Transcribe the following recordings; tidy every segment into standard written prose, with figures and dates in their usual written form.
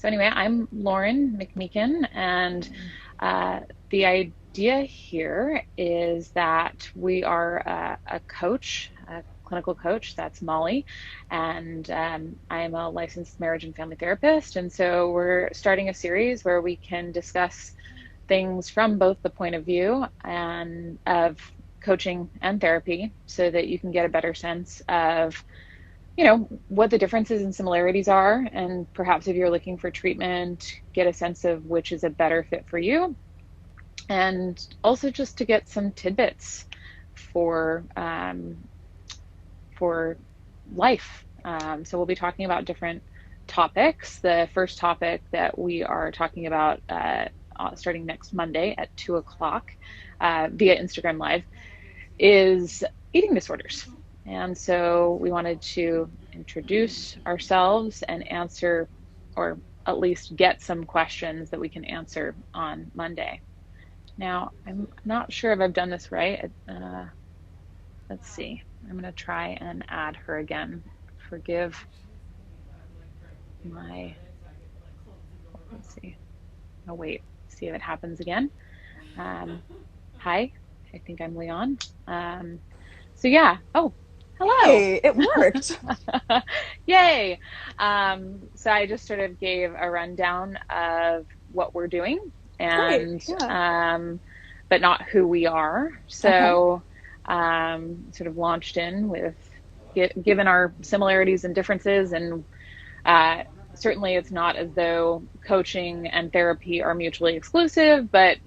So anyway, I'm Lauren McMeikan, and the idea here is that we are a coach, a clinical coach. That's Molly, and I'm a licensed marriage and family therapist. And so we're starting a series where we can discuss things from both the point of view and of coaching and therapy, so that you can get a better sense of what the differences and similarities are, and perhaps if you're looking for treatment, get a sense of which is a better fit for you, and also just to get some tidbits for for life. So we'll be talking about different topics. The first topic that we are talking about starting next Monday at 2 o'clock via Instagram Live is eating disorders. And so we wanted to introduce ourselves and answer, or at least get some questions that we can answer on Monday. Now, I'm not sure if I've done this right. Let's see. I'm going to try and add her again. Forgive my, let's see. Oh, wait, see if it happens again. Hi, I think I'm Leon. So yeah. Oh, hello. Hey, it worked. Yay. So I just sort of gave a rundown of what we're doing, Great. and Yeah. but not who we are. Uh-huh. So sort of launched in with given our similarities and differences, and uh, certainly it's not as though coaching and therapy are mutually exclusive, but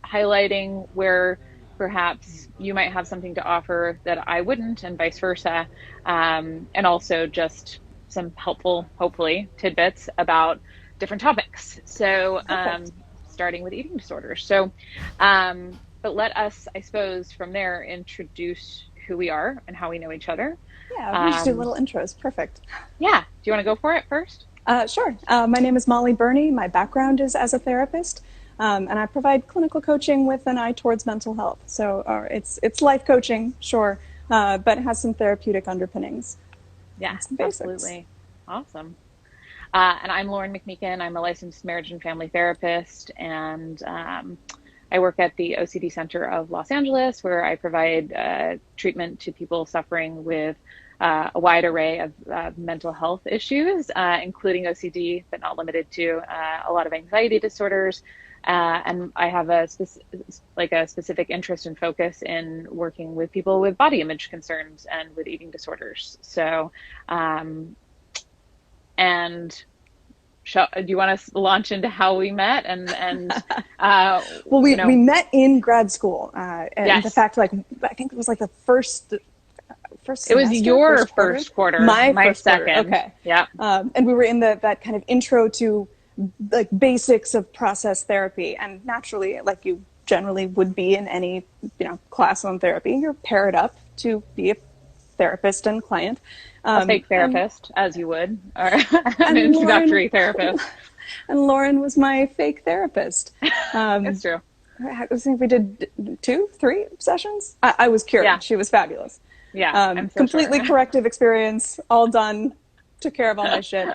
highlighting where perhaps you might have something to offer that I wouldn't, and vice versa. And also just some helpful, hopefully, tidbits about different topics. So, Perfect. starting with eating disorders. So, but let us, I suppose, from there introduce who we are and how we know each other. Yeah, we just do Um, little intros. Perfect. yeah. Do you want to go for it first? Sure. My name is Mollie Birney. My background is as a therapist, and I provide clinical coaching with an eye towards mental health. So it's life coaching, sure, but it has some therapeutic underpinnings Yeah, and some basics. absolutely. Awesome. And I'm Lauren McMeikan. I'm a licensed marriage and family therapist, and I work at the OCD Center of Los Angeles, where I provide treatment to people suffering with a wide array of mental health issues, including OCD, but not limited to a lot of anxiety disorders. And I have a specific interest and focus in working with people with body image concerns and with eating disorders. So, um, and do you want to launch into how we met and uh, Well, you we know, met in grad school, and the yes, fact, like, I think it was like the first it was semester, your first quarter, first quarter, my my first quarter. second. Okay, Yeah, and we were in that kind of intro to like basics of process therapy, and naturally, like you generally would be in any class on therapy, you're paired up to be a therapist and client, a fake and therapist, as you would, or an and Lauren introductory therapist. and Lauren was my fake therapist. It's Um, true. I think we did two, three sessions. I was Yeah, cured. She was fabulous. yeah, I'm so sure. Completely corrective experience, all done, took care of all my shit.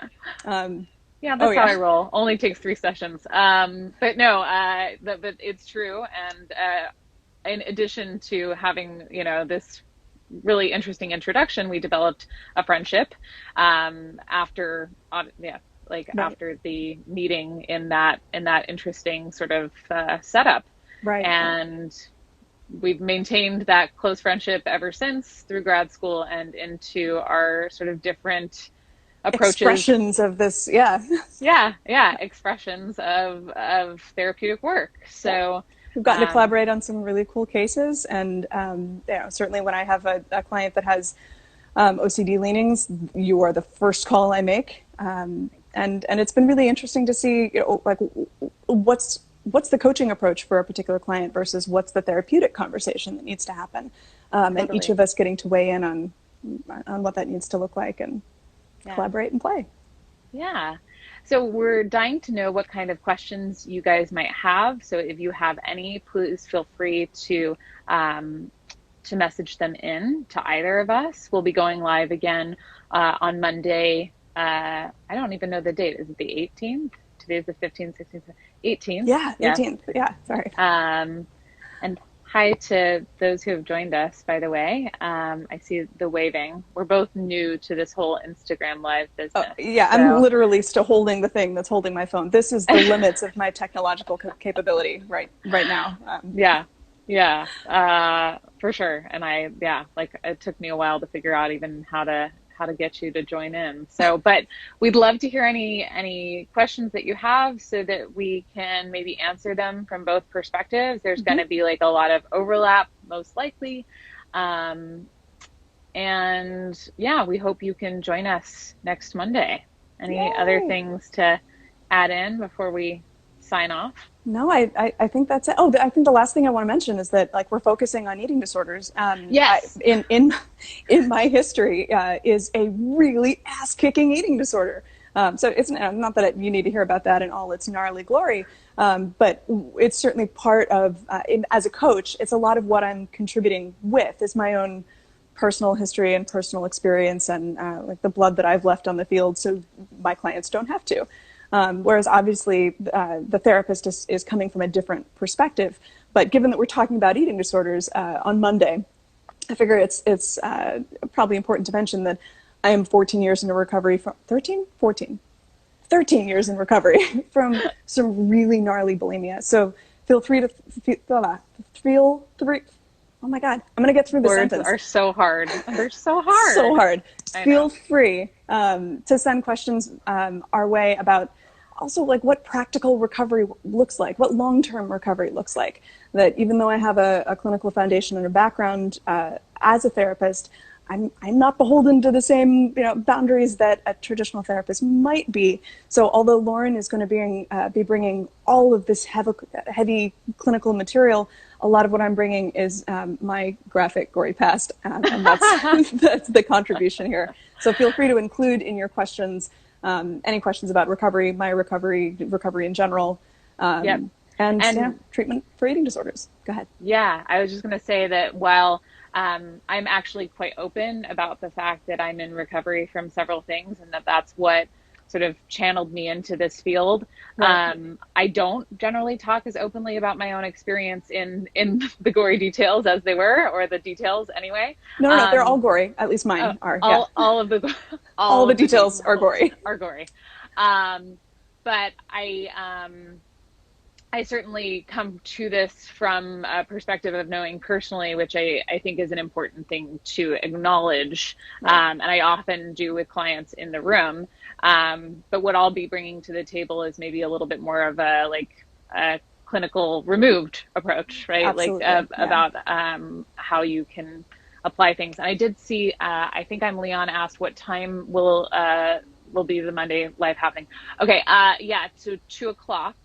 Um, Yeah, oh that's how yeah, I roll. Only takes 3 sessions. But no, but it's true. And in addition to having, this really interesting introduction, we developed a friendship after, yeah, like right, after the meeting in that interesting sort of setup, right, right. and we've maintained that close friendship ever since through grad school and into our sort of different approaches. Expressions of this, yeah. Yeah, expressions of therapeutic work. Yeah. So, We've gotten to um, collaborate on some really cool cases, and certainly when I have a client that has OCD leanings, you are the first call I make, and it's been really interesting to see, like what's the coaching approach for a particular client versus what's the therapeutic conversation that needs to happen, and each totally. of us getting to weigh in on what that needs to look like and Yeah. collaborate and play. Yeah. So we're dying to know what kind of questions you guys might have. So if you have any, please feel free to message them in to either of us. We'll be going live again on Monday. I don't even know the date. Is it the 18th? today's the 15th, 16th, 18th. Yeah, Yes. 18th. Yeah, sorry. Um, and hi to those who have joined us, by the way. I see the waving. We're both new to this whole Instagram live Oh, business. yeah, I'm So, literally still holding the thing that's holding my phone. This is the limits of my technological capability right now. yeah, yeah, for sure. And yeah, like it took me a while to figure out even how to get you to join in. So, but we'd love to hear any questions that you have so that we can maybe answer them from both perspectives. There's going to Mhm. be like a lot of overlap, most likely. Um, and yeah, we hope you can join us next Monday. Any other Yay! things to add in before we sign off? No, I think that's it. Oh, I think the last thing I want to mention is that like we're focusing on eating disorders. Yes. In my history is a really ass kicking eating disorder. So it's not that you need to hear about that in all its gnarly glory, but it's certainly part of as a coach. It's a lot of what I'm contributing with is my own personal history and personal experience and like the blood that I've left on the field, so my clients don't have to. Whereas obviously the therapist is coming from a different perspective. But given that we're talking about eating disorders on Monday, I figure it's probably important to mention that I am 14 years in recovery from 13, 14, 13 years in recovery from some really gnarly bulimia. So feel free to feel free. Oh my God, I'm going to get through the Words sentence. are so hard. They're so So hard. hard. I Feel know. free to send questions our way about also like what practical recovery looks like, what long-term recovery looks like. That even though I have a clinical foundation and a background as a therapist, I'm not beholden to the same boundaries that a traditional therapist might be. So although Lauren is going to be bringing all of this heavy clinical material, a lot of what I'm bringing is my graphic, gory past, and that's the contribution here. So feel free to include in your questions any questions about recovery, my recovery in general, Yep. and yeah, And treatment for eating disorders. Go ahead. yeah, I was just going to say that while I'm actually quite open about the fact that I'm in recovery from several things and that that's what sort of channeled me into this field. Right. I don't generally talk as openly about my own experience in the gory details as they were, or the details anyway. No, no, no. They're all Um, gory. At least mine are. Yeah. all of the All all the of the details are details gory. are gory. Um, but I certainly come to this from a perspective of knowing personally, which I think is an important thing to acknowledge. Right. And I often do with clients in the room. But what I'll be bringing to the table is maybe a little bit more of a clinical removed approach, right? Like Absolutely. Yeah. about how you can apply things. And I did see, I think Leon asked what time will be the Monday live happening. Okay. Yeah. So 2 o'clock.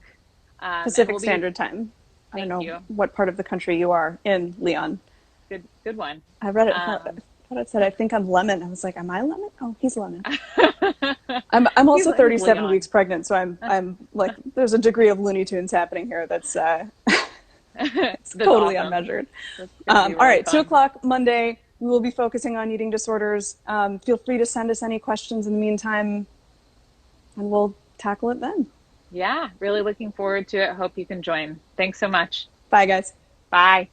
And Pacific we'll be, Standard Time. I don't thank know you. what part of the country you are in, Leon. Good one. I read it. I Um, thought it said, I think I'm lemon. I was like, am I lemon? Oh, he's lemon. I'm also he's 37 weeks Leon. pregnant, so I'm like, there's a degree of Looney Tunes happening here that's it's That's totally awesome. unmeasured. That's going to be All really right, two fun. o'clock Monday. We will be focusing on eating disorders. Feel free to send us any questions in the meantime, and we'll tackle it then. Yeah, really looking forward to it. Hope you can join. Thanks so much. Bye, guys. Bye.